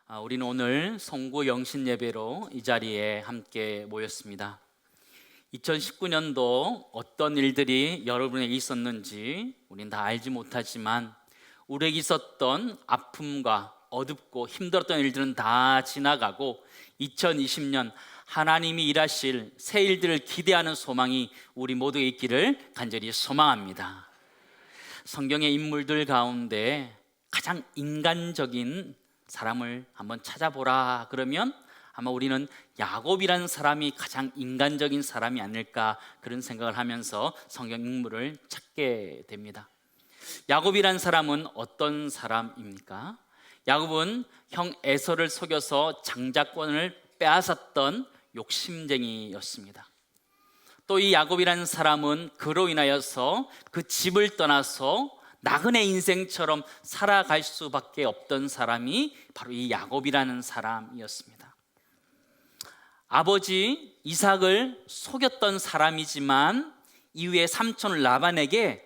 우리는 오늘 송구 영신 예배로 이 자리에 함께 모였습니다. 2019년도 어떤 일들이 여러분에게 있었는지 우리는 다 알지 못하지만 우리에게 있었던 아픔과 어둡고 힘들었던 일들은 다 지나가고 2020년 하나님이 일하실 새 일들을 기대하는 소망이 우리 모두에 있기를 간절히 소망합니다. 성경의 인물들 가운데 가장 인간적인 사람을 한번 찾아보라 그러면 아마 우리는 야곱이라는 사람이 가장 인간적인 사람이 아닐까, 그런 생각을 하면서 성경 인물을 찾게 됩니다. 야곱이라는 사람은 어떤 사람입니까? 야곱은 형 에서를 속여서 장자권을 빼앗았던 욕심쟁이였습니다. 또 이 야곱이라는 사람은 그로 인하여서 그 집을 떠나서 나그네 인생처럼 살아갈 수밖에 없던 사람이 바로 이 야곱이라는 사람이었습니다. 아버지 이삭을 속였던 사람이지만 이후에 삼촌 라반에게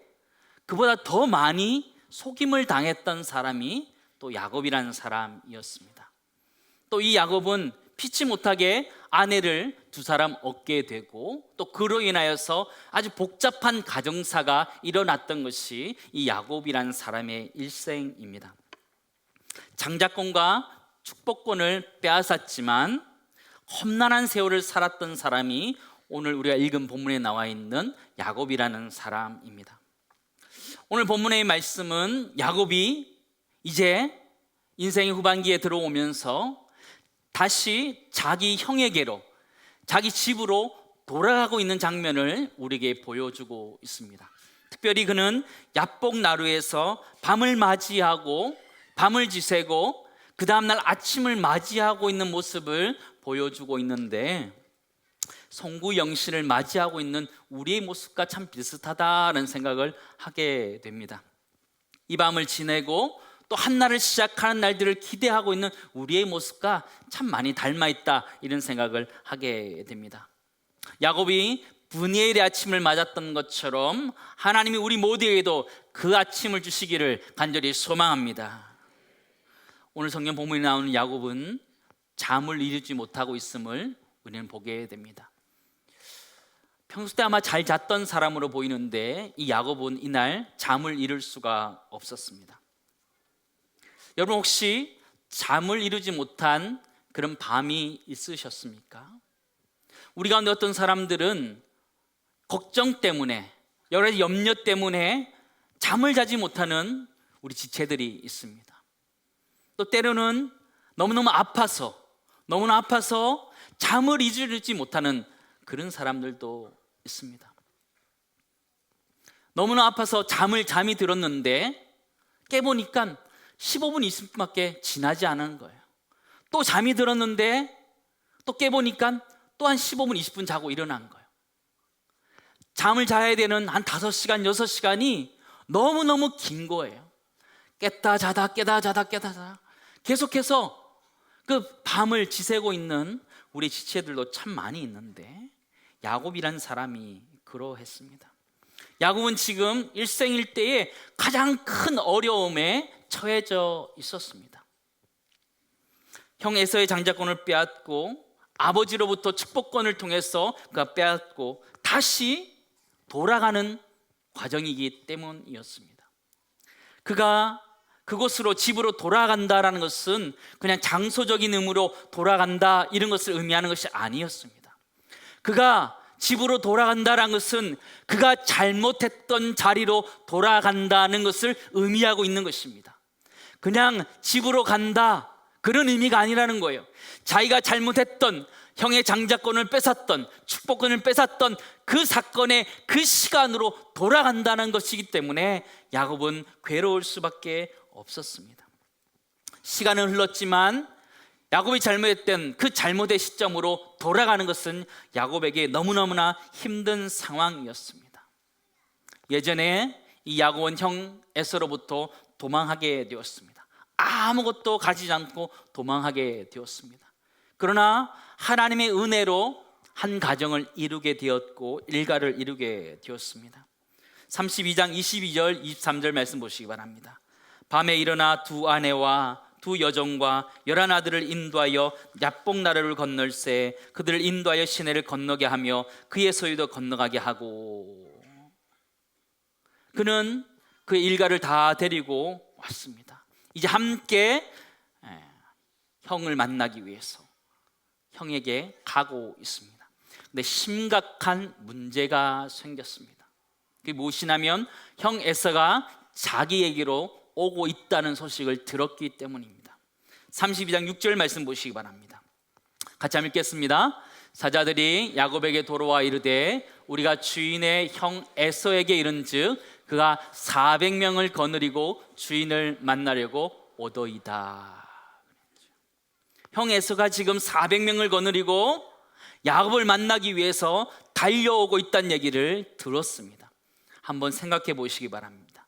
그보다 더 많이 속임을 당했던 사람이 또 야곱이라는 사람이었습니다. 또 이 야곱은 피치 못하게 아내를 두 사람 얻게 되고 또 그로 인하여서 아주 복잡한 가정사가 일어났던 것이 이 야곱이라는 사람의 일생입니다. 장자권과 축복권을 빼앗았지만 험난한 세월을 살았던 사람이 오늘 우리가 읽은 본문에 나와 있는 야곱이라는 사람입니다. 오늘 본문의 말씀은 야곱이 이제 인생의 후반기에 들어오면서 다시 자기 형에게로, 자기 집으로 돌아가고 있는 장면을 우리에게 보여주고 있습니다. 특별히 그는 야복나루에서 밤을 맞이하고 밤을 지새고 그 다음날 아침을 맞이하고 있는 모습을 보여주고 있는데, 송구 영신을 맞이하고 있는 우리의 모습과 참 비슷하다는 생각을 하게 됩니다. 이 밤을 지내고 또 한날을 시작하는 날들을 기대하고 있는 우리의 모습과 참 많이 닮아있다, 이런 생각을 하게 됩니다. 야곱이 브니엘의 아침을 맞았던 것처럼 하나님이 우리 모두에게도 그 아침을 주시기를 간절히 소망합니다. 오늘 성경 본문에 나오는 야곱은 잠을 이루지 못하고 있음을 우리는 보게 됩니다. 평소 때 아마 잘 잤던 사람으로 보이는데 이 야곱은 이날 잠을 이룰 수가 없었습니다. 여러분, 혹시 잠을 이루지 못한 그런 밤이 있으셨습니까? 우리 가운데 어떤 사람들은 걱정 때문에, 여러 가지 염려 때문에 잠을 자지 못하는 우리 지체들이 있습니다. 또 때로는 너무너무 아파서 잠을 이루지 못하는 그런 사람들도 있습니다. 너무나 아파서 잠이 들었는데 깨보니까 15분, 20분밖에 지나지 않은 거예요. 또 잠이 들었는데 또 깨보니까 또 한 15분, 20분 자고 일어난 거예요. 잠을 자야 되는 한 5시간, 6시간이 너무너무 긴 거예요. 깼다 자다 깨다 자다 깨다 자다 계속해서 그 밤을 지새고 있는 우리 지체들도 참 많이 있는데 야곱이란 사람이 그러했습니다. 야곱은 지금 일생일대에 가장 큰 어려움에 처해져 있었습니다. 형 에서의 장자권을 빼앗고 아버지로부터 축복권을 통해서 그가 빼앗고 다시 돌아가는 과정이기 때문이었습니다. 그가 그곳으로, 집으로 돌아간다라는 것은 그냥 장소적인 의미로 돌아간다 이런 것을 의미하는 것이 아니었습니다. 그가 집으로 돌아간다는 것은 그가 잘못했던 자리로 돌아간다는 것을 의미하고 있는 것입니다. 그냥 집으로 간다, 그런 의미가 아니라는 거예요. 자기가 잘못했던, 형의 장자권을 뺏었던, 축복권을 뺏었던 그 사건의 그 시간으로 돌아간다는 것이기 때문에 야곱은 괴로울 수밖에 없었습니다. 시간은 흘렀지만 야곱이 잘못했던 그 잘못의 시점으로 돌아가는 것은 야곱에게 너무너무나 힘든 상황이었습니다. 예전에 이 야곱은 형 에서로부터 도망하게 되었습니다. 아무것도 가지지 않고 도망하게 되었습니다. 그러나 하나님의 은혜로 한 가정을 이루게 되었고 일가를 이루게 되었습니다. 32장 22절 23절 말씀 보시기 바랍니다. 밤에 일어나 두 아내와 두 여종과 11아들을 인도하여 야복 나루를 건널세 그들을 인도하여 시내를 건너게 하며 그의 소유도 건너가게 하고. 그는 그의 일가를 다 데리고 왔습니다. 이제 함께 형을 만나기 위해서 형에게 가고 있습니다. 근데 심각한 문제가 생겼습니다. 그게 무엇이냐면 형 에서가 자기에게로 오고 있다는 소식을 들었기 때문입니다. 32장 6절 말씀 보시기 바랍니다. 같이 한번 읽겠습니다. 사자들이 야곱에게 돌아와 이르되 우리가 주인의 형 에서에게 이른즉 그가 400명을 거느리고 주인을 만나려고 오더이다. 형 에서가 지금 400명을 거느리고 야곱을 만나기 위해서 달려오고 있다는 얘기를 들었습니다. 한번 생각해 보시기 바랍니다.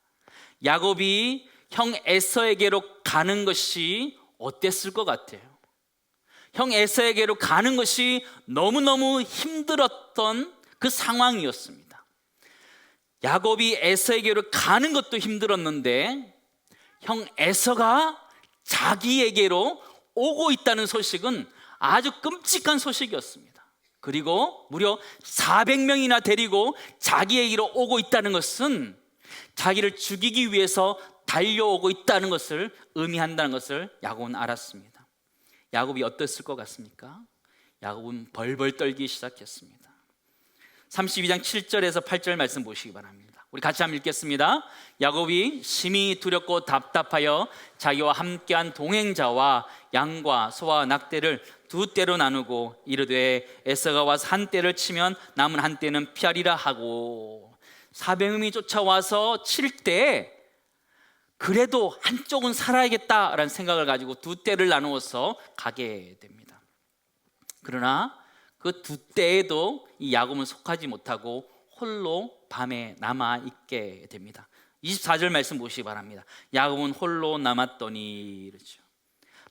야곱이 형 에서에게로 가는 것이 어땠을 것 같아요? 형 에서에게로 가는 것이 너무너무 힘들었던 그 상황이었습니다. 야곱이 에서에게로 가는 것도 힘들었는데 형 에서가 자기에게로 오고 있다는 소식은 아주 끔찍한 소식이었습니다. 그리고 무려 400명이나 데리고 자기에게로 오고 있다는 것은 자기를 죽이기 위해서 달려오고 있다는 것을 의미한다는 것을 야곱은 알았습니다. 야곱이 어땠을 것 같습니까? 야곱은 벌벌 떨기 시작했습니다. 32장 7절에서 8절 말씀 보시기 바랍니다. 우리 같이 한번 읽겠습니다. 야곱이 심히 두렵고 답답하여 자기와 함께한 동행자와 양과 소와 낙대를 두 떼로 나누고 이르되 에서가 와서 한 떼를 치면 남은 한 떼는 피하리라 하고. 400명이 쫓아와서 칠 때 그래도 한쪽은 살아야겠다라는 생각을 가지고 두 떼를 나누어서 가게 됩니다. 그러나 그 두 떼에도 이 야곱은 속하지 못하고 홀로 밤에 남아있게 됩니다. 24절 말씀 보시기 바랍니다. 야곱은 홀로 남았더니 이러죠.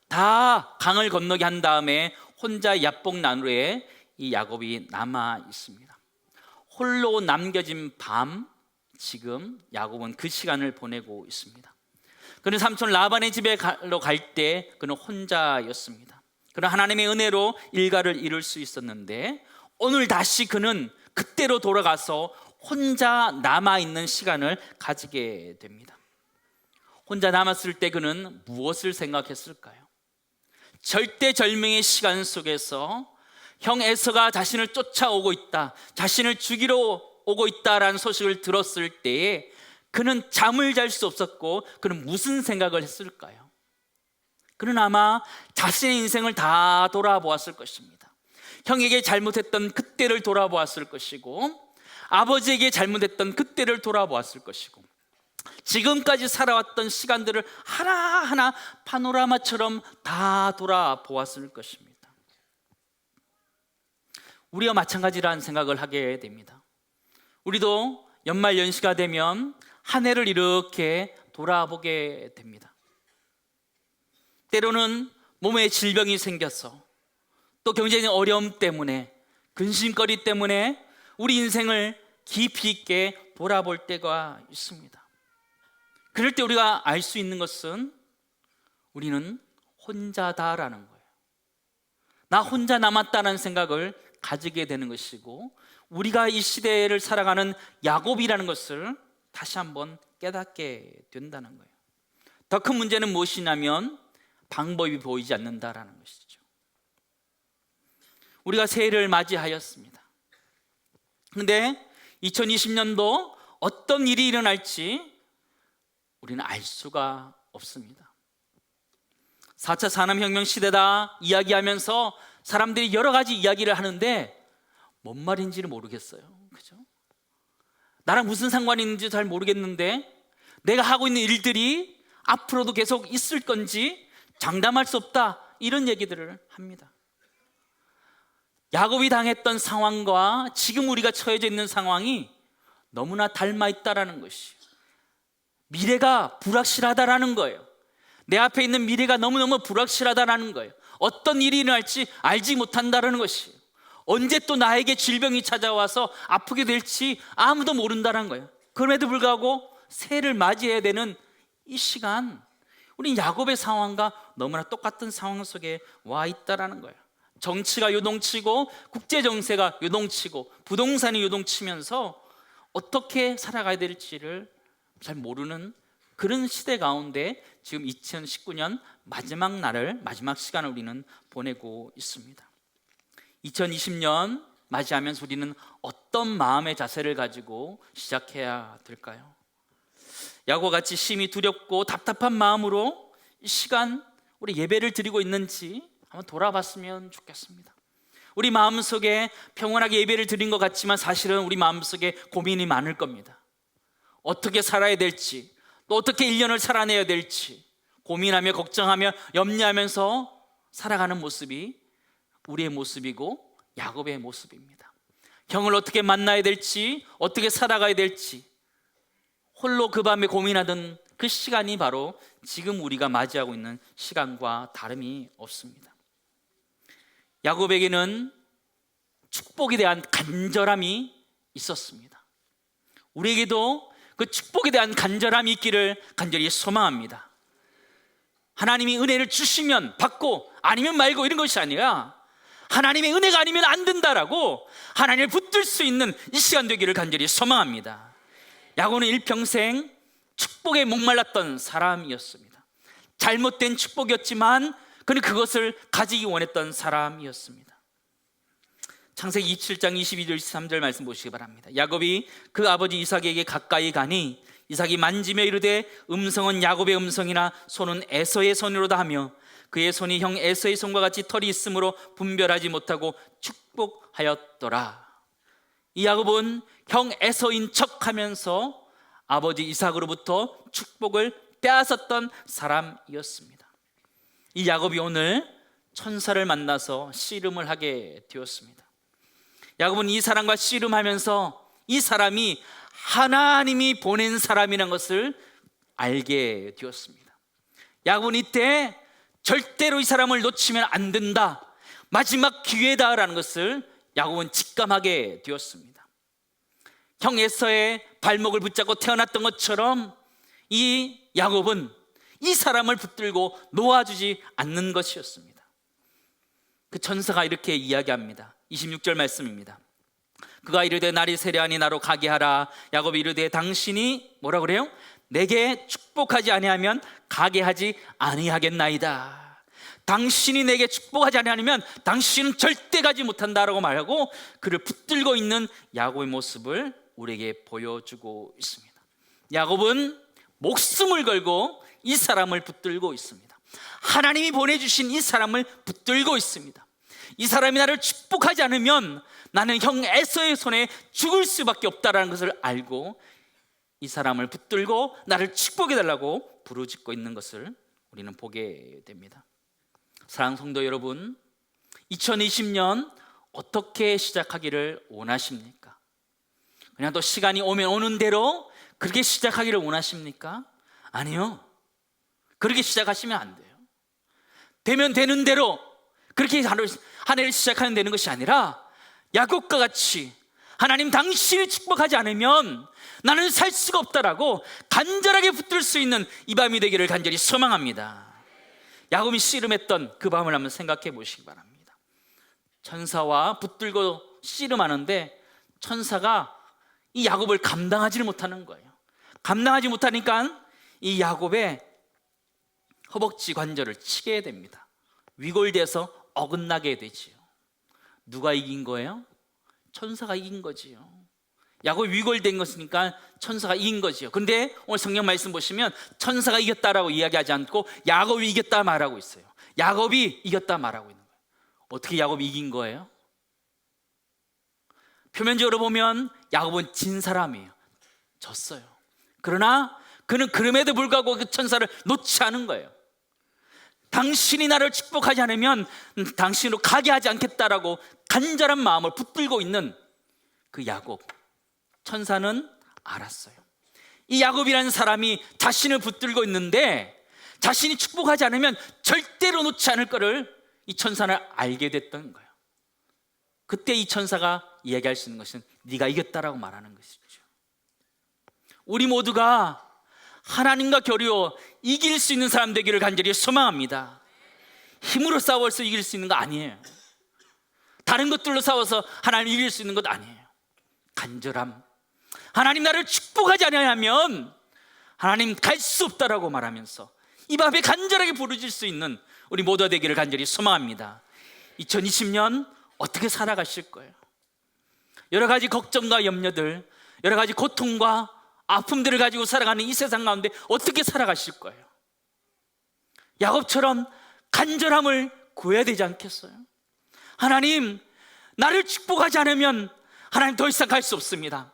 다 강을 건너게 한 다음에 혼자 야복 나루에 이 야곱이 남아 있습니다. 홀로 남겨진 밤, 지금 야곱은 그 시간을 보내고 있습니다. 그는 삼촌 라반의 집에 갈 때 그는 혼자였습니다. 그는 하나님의 은혜로 일가를 이룰 수 있었는데 오늘 다시 그는 그때로 돌아가서 혼자 남아있는 시간을 가지게 됩니다. 혼자 남았을 때 그는 무엇을 생각했을까요? 절대절명의 시간 속에서 형 에서가 자신을 쫓아오고 있다, 자신을 죽이러 오고 있다라는 소식을 들었을 때에 그는 잠을 잘 수 없었고 그는 무슨 생각을 했을까요? 그는 아마 자신의 인생을 다 돌아보았을 것입니다. 형에게 잘못했던 그때를 돌아보았을 것이고 아버지에게 잘못했던 그때를 돌아보았을 것이고 지금까지 살아왔던 시간들을 하나하나 파노라마처럼 다 돌아보았을 것입니다. 우리와 마찬가지라는 생각을 하게 됩니다. 우리도 연말 연시가 되면 한 해를 이렇게 돌아보게 됩니다. 때로는 몸에 질병이 생겨서 또 경제적인 어려움 때문에 근심거리 때문에 우리 인생을 깊이 있게 돌아볼 때가 있습니다. 그럴 때 우리가 알 수 있는 것은 우리는 혼자다라는 거예요. 나 혼자 남았다는 생각을 가지게 되는 것이고 우리가 이 시대를 살아가는 야곱이라는 것을 다시 한번 깨닫게 된다는 거예요. 더 큰 문제는 무엇이냐면 방법이 보이지 않는다라는 것이죠. 우리가 새해를 맞이하였습니다. 그런데 2020년도 어떤 일이 일어날지 우리는 알 수가 없습니다. 4차 산업혁명 시대다 이야기하면서 사람들이 여러 가지 이야기를 하는데 뭔 말인지를 모르겠어요. 그죠? 나랑 무슨 상관이 있는지 잘 모르겠는데 내가 하고 있는 일들이 앞으로도 계속 있을 건지 장담할 수 없다, 이런 얘기들을 합니다. 야곱이 당했던 상황과 지금 우리가 처해져 있는 상황이 너무나 닮아 있다라는 것이, 미래가 불확실하다라는 거예요. 내 앞에 있는 미래가 너무너무 불확실하다라는 거예요. 어떤 일이 일어날지 알지 못한다라는 것이에요. 언제 또 나에게 질병이 찾아와서 아프게 될지 아무도 모른다는 거예요. 그럼에도 불구하고 새해를 맞이해야 되는 이 시간, 우리 야곱의 상황과 너무나 똑같은 상황 속에 와 있다라는 거예요. 정치가 요동치고 국제 정세가 요동치고 부동산이 요동치면서 어떻게 살아가야 될지를 잘 모르는 그런 시대 가운데 지금 2019년 마지막 날을, 마지막 시간을 우리는 보내고 있습니다. 2020년 맞이하면서 우리는 어떤 마음의 자세를 가지고 시작해야 될까요? 야곱과 같이 심히 두렵고 답답한 마음으로 이 시간 우리 예배를 드리고 있는지 한번 돌아봤으면 좋겠습니다. 우리 마음속에 평온하게 예배를 드린 것 같지만 사실은 우리 마음속에 고민이 많을 겁니다. 어떻게 살아야 될지, 또 어떻게 1년을 살아내야 될지 고민하며 걱정하며 염려하면서 살아가는 모습이 우리의 모습이고 야곱의 모습입니다. 형을 어떻게 만나야 될지, 어떻게 살아가야 될지 홀로 그 밤에 고민하던 그 시간이 바로 지금 우리가 맞이하고 있는 시간과 다름이 없습니다. 야곱에게는 축복에 대한 간절함이 있었습니다. 우리에게도 그 축복에 대한 간절함이 있기를 간절히 소망합니다. 하나님이 은혜를 주시면 받고 아니면 말고 이런 것이 아니라 하나님의 은혜가 아니면 안 된다라고 하나님을 붙들 수 있는 이 시간 되기를 간절히 소망합니다. 야곱은 일평생 축복에 목말랐던 사람이었습니다. 잘못된 축복이었지만 그는 그것을 가지기 원했던 사람이었습니다. 창세기 27장 22절 23절 말씀 보시기 바랍니다. 야곱이 그 아버지 이삭에게 가까이 가니 이삭이 만지며 이르되 음성은 야곱의 음성이나 손은 에서의 손이로다 하며 그의 손이 형 에서의 손과 같이 털이 있으므로 분별하지 못하고 축복하였더라. 이 야곱은 형 에서인 척하면서 아버지 이삭으로부터 축복을 빼앗았던 사람이었습니다. 이 야곱이 오늘 천사를 만나서 씨름을 하게 되었습니다. 야곱은 이 사람과 씨름하면서 이 사람이 하나님이 보낸 사람이라는 것을 알게 되었습니다. 야곱은 이때 절대로 이 사람을 놓치면 안 된다, 마지막 기회다라는 것을 야곱은 직감하게 되었습니다. 형 에서의 발목을 붙잡고 태어났던 것처럼 이 야곱은 이 사람을 붙들고 놓아주지 않는 것이었습니다. 그 천사가 이렇게 이야기합니다. 26절 말씀입니다. 그가 이르되 날이 세려하니 나로 가게 하라. 야곱이 이르되 당신이 뭐라 그래요? 내게 축복하지 아니하면 가게 하지 아니하겠나이다. 당신이 내게 축복하지 아니하면 당신은 절대 가지 못한다라고 말하고 그를 붙들고 있는 야곱의 모습을 우리에게 보여주고 있습니다. 야곱은 목숨을 걸고 이 사람을 붙들고 있습니다. 하나님이 보내주신 이 사람을 붙들고 있습니다. 이 사람이 나를 축복하지 않으면 나는 형 에서의 손에 죽을 수밖에 없다는 것을 알고 이 사람을 붙들고 나를 축복해달라고 부르짖고 있는 것을 우리는 보게 됩니다. 사랑하는 성도 여러분, 2020년 어떻게 시작하기를 원하십니까? 그냥 또 시간이 오면 오는 대로 그렇게 시작하기를 원하십니까? 아니요, 그렇게 시작하시면 안 돼요. 되면 되는 대로 그렇게 한 해를 시작하면 되는 것이 아니라 야곱과 같이 하나님 당신이 축복하지 않으면 나는 살 수가 없다라고 간절하게 붙들 수 있는 이 밤이 되기를 간절히 소망합니다. 야곱이 씨름했던 그 밤을 한번 생각해 보시기 바랍니다. 천사와 붙들고 씨름하는데 천사가 이 야곱을 감당하지를 못하는 거예요. 감당하지 못하니까 이 야곱의 허벅지 관절을 치게 됩니다. 위골돼서 어긋나게 되지요. 누가 이긴 거예요? 천사가 이긴 거지요. 야곱이 위골된 것이니까 천사가 이긴 거지요. 그런데 오늘 성경 말씀 보시면 천사가 이겼다라고 이야기하지 않고 야곱이 이겼다 말하고 있어요. 야곱이 이겼다 말하고 있는 거예요. 어떻게 야곱이 이긴 거예요? 표면적으로 보면 야곱은 진 사람이에요. 졌어요. 그러나 그는 그럼에도 불구하고 그 천사를 놓지 않은 거예요. 당신이 나를 축복하지 않으면 당신으로 가게 하지 않겠다라고 간절한 마음을 붙들고 있는 그 야곱, 천사는 알았어요. 이 야곱이라는 사람이 자신을 붙들고 있는데 자신이 축복하지 않으면 절대로 놓지 않을 것을 이 천사는 알게 됐던 거예요. 그때 이 천사가 이야기할 수 있는 것은 네가 이겼다라고 말하는 것이죠. 우리 모두가 하나님과 교류, 이길 수 있는 사람 되기를 간절히 소망합니다. 힘으로 싸워서 이길 수 있는 거 아니에요. 다른 것들로 싸워서 하나님 이길 수 있는 것 아니에요. 간절함. 하나님 나를 축복하지 않으면 하나님 갈 수 없다라고 말하면서 이 밤에 간절하게 부르짖을 수 있는 우리 모두가 되기를 간절히 소망합니다. 2020년 어떻게 살아가실 거예요? 여러 가지 걱정과 염려들, 여러 가지 고통과 아픔들을 가지고 살아가는 이 세상 가운데 어떻게 살아가실 거예요? 야곱처럼 간절함을 구해야 되지 않겠어요? 하나님, 나를 축복하지 않으면 하나님 더 이상 갈 수 없습니다.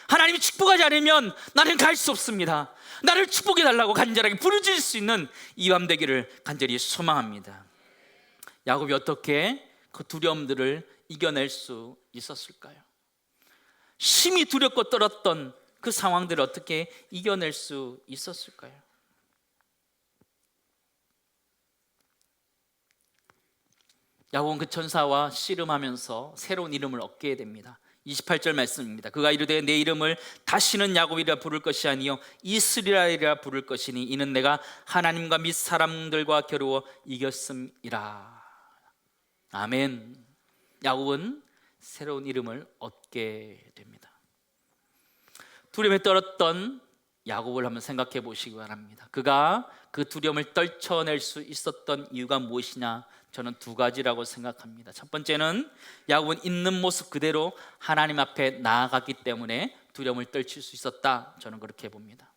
하나님이 축복하지 않으면 나는 갈 수 없습니다. 나를 축복해 달라고 간절하게 부르짖을 수 있는 이 밤 되기를 간절히 소망합니다. 야곱이 어떻게 그 두려움들을 이겨낼 수 있었을까요? 심히 두렵고 떨었던 그 상황들을 어떻게 이겨낼 수 있었을까요? 야곱은 그 천사와 씨름하면서 새로운 이름을 얻게 됩니다. 28절 말씀입니다. 그가 이르되 내 이름을 다시는 야곱이라 부를 것이 아니요 이스라엘이라 부를 것이니 이는 내가 하나님과 및 사람들과 겨루어 이겼음이라. 아멘. 야곱은 새로운 이름을 얻게 됩니다. 두려움에 떨었던 야곱을 한번 생각해 보시기 바랍니다. 그가 그 두려움을 떨쳐낼 수 있었던 이유가 무엇이냐? 저는 두 가지라고 생각합니다. 첫 번째는 야곱은 있는 모습 그대로 하나님 앞에 나아갔기 때문에 두려움을 떨칠 수 있었다. 저는 그렇게 봅니다.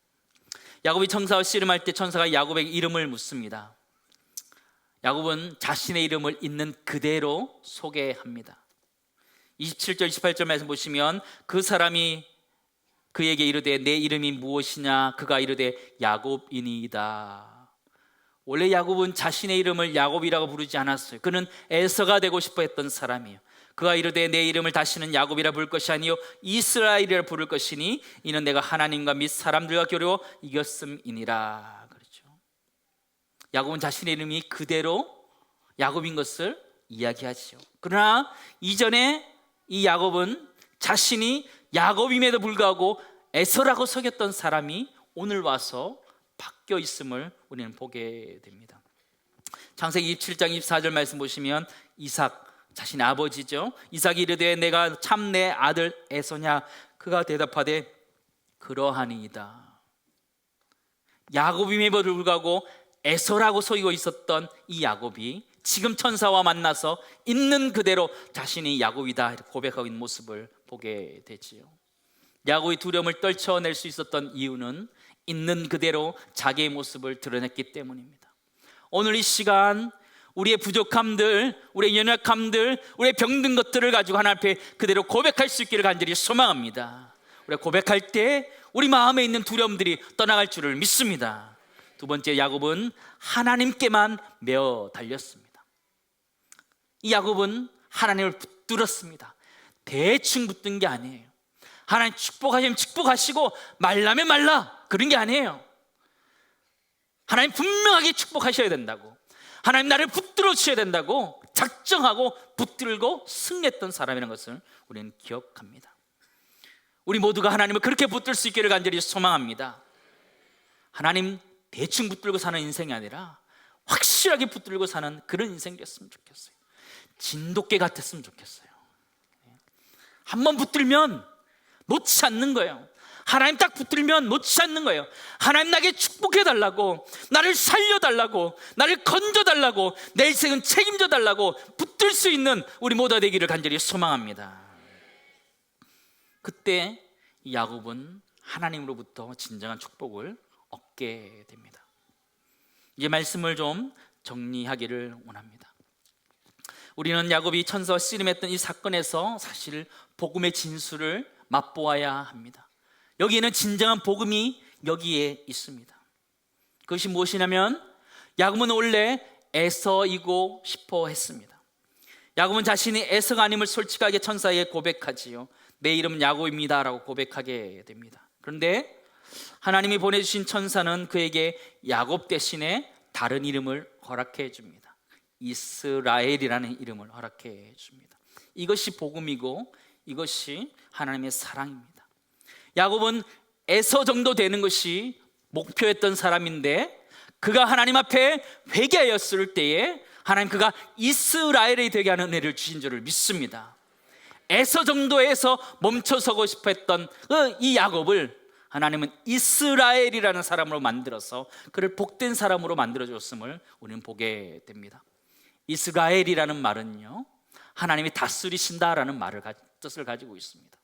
야곱이 천사와 씨름할 때 천사가 야곱에게 이름을 묻습니다. 야곱은 자신의 이름을 있는 그대로 소개합니다. 27절 28절 말씀 보시면 그 사람이 그에게 이르되 내 이름이 무엇이냐? 그가 이르되 야곱이니이다. 원래 야곱은 자신의 이름을 야곱이라고 부르지 않았어요. 그는 에서가 되고 싶어 했던 사람이에요. 그가 이르되 내 이름을 다시는 야곱이라 부를 것이 아니요 이스라엘이라 부를 것이니 이는 내가 하나님과 및 사람들과 겨루어 이겼음이니라. 그렇죠. 야곱은 자신의 이름이 그대로 야곱인 것을 이야기하죠. 그러나 이전에 이 야곱은 자신이 야곱임에도 불구하고 에서라고 속였던 사람이 오늘 와서 바뀌어 있음을 우리는 보게 됩니다. 창세기 27장 24절 말씀 보시면 이삭, 자신의 아버지죠. 이삭이 이르되 내가 참 내 아들 에서냐? 그가 대답하되 그러하니이다. 야곱임에도 불구하고 에서라고 속이고 있었던 이 야곱이 지금 천사와 만나서 있는 그대로 자신이 야곱이다 고백하고 있는 모습을 보게 되지요. 야곱이 두려움을 떨쳐낼 수 있었던 이유는 있는 그대로 자기의 모습을 드러냈기 때문입니다. 오늘 이 시간 우리의 부족함들, 우리의 연약함들, 우리의 병든 것들을 가지고 하나님 앞에 그대로 고백할 수 있기를 간절히 소망합니다. 우리가 고백할 때 우리 마음에 있는 두려움들이 떠나갈 줄을 믿습니다. 두 번째, 야곱은 하나님께만 매어 달렸습니다. 이 야곱은 하나님을 붙들었습니다. 대충 붙든 게 아니에요. 하나님 축복하시면 축복하시고 말라면 말라 그런 게 아니에요. 하나님 분명하게 축복하셔야 된다고, 하나님 나를 붙들어 주셔야 된다고 작정하고 붙들고 승리했던 사람이라는 것을 우리는 기억합니다. 우리 모두가 하나님을 그렇게 붙들 수 있기를 간절히 소망합니다. 하나님 대충 붙들고 사는 인생이 아니라 확실하게 붙들고 사는 그런 인생이 됐으면 좋겠어요. 진돗개 같았으면 좋겠어요. 한번 붙들면 놓지 않는 거예요. 하나님 딱 붙들면 놓지 않는 거예요. 하나님 나에게 축복해달라고, 나를 살려달라고, 나를 건져달라고, 내 인생은 책임져달라고 붙들 수 있는 우리 모두가 되기를 간절히 소망합니다. 그때 이 야곱은 하나님으로부터 진정한 축복을 얻게 됩니다. 이 말씀을 좀 정리하기를 원합니다. 우리는 야곱이 천사와 씨름했던 이 사건에서 사실 복음의 진수를 맛보아야 합니다. 여기에는 진정한 복음이 여기에 있습니다. 그것이 무엇이냐면 야곱은 원래 에서이고 싶어 했습니다. 야곱은 자신이 에서가 아님을 솔직하게 천사에게 고백하지요. 내 이름은 야곱입니다 라고 고백하게 됩니다. 그런데 하나님이 보내주신 천사는 그에게 야곱 대신에 다른 이름을 허락해 줍니다. 이스라엘이라는 이름을 허락해 줍니다. 이것이 복음이고 이것이 하나님의 사랑입니다. 야곱은 에서 정도 되는 것이 목표였던 사람인데 그가 하나님 앞에 회개하였을 때에 하나님 그가 이스라엘이 되게 하는 은혜를 주신 줄을 믿습니다. 에서 정도에서 멈춰서고 싶어 했던 이 야곱을 하나님은 이스라엘이라는 사람으로 만들어서 그를 복된 사람으로 만들어줬음을 우리는 보게 됩니다. 이스라엘이라는 말은요, 하나님이 다스리신다라는 뜻을 가지고 있습니다.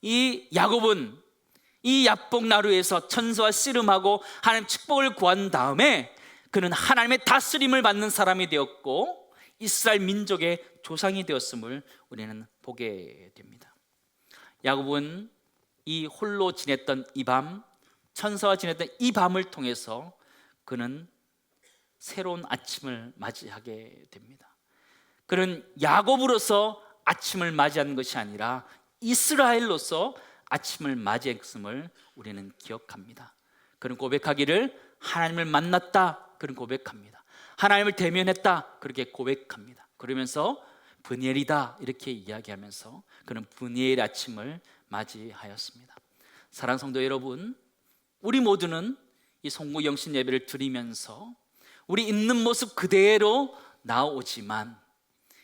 이 야곱은 이 야복 나루에서 천사와 씨름하고 하나님 축복을 구한 다음에 그는 하나님의 다스림을 받는 사람이 되었고 이스라엘 민족의 조상이 되었음을 우리는 보게 됩니다. 야곱은 이 홀로 지냈던 이 밤, 천사와 지냈던 이 밤을 통해서 그는 새로운 아침을 맞이하게 됩니다. 그는 야곱으로서 아침을 맞이하는 것이 아니라 이스라엘로서 아침을 맞이했음을 우리는 기억합니다. 그는 고백하기를 하나님을 만났다, 그는 고백합니다. 하나님을 대면했다, 그렇게 고백합니다. 그러면서 브니엘이다 이렇게 이야기하면서 그는 브니엘 아침을 맞이하였습니다. 사랑하는 성도 여러분, 우리 모두는 이 송구 영신 예배를 드리면서 우리 있는 모습 그대로 나오지만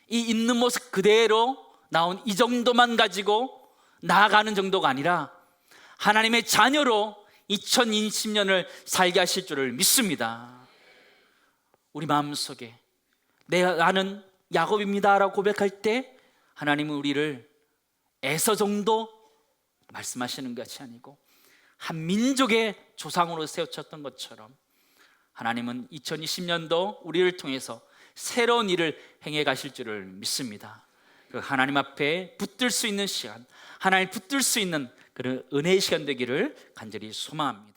이 있는 모습 그대로 나온 이 정도만 가지고 나아가는 정도가 아니라 하나님의 자녀로 2020년을 살게 하실 줄을 믿습니다. 우리 마음속에 나는 야곱입니다 라고 고백할 때 하나님은 우리를 에서 정도 말씀하시는 것이 아니고 한 민족의 조상으로 세우셨던 것처럼 하나님은 2020년도 우리를 통해서 새로운 일을 행해 가실 줄을 믿습니다. 그 하나님 앞에 붙들 수 있는 시간, 하나님 붙들 수 있는 그런 은혜의 시간 되기를 간절히 소망합니다.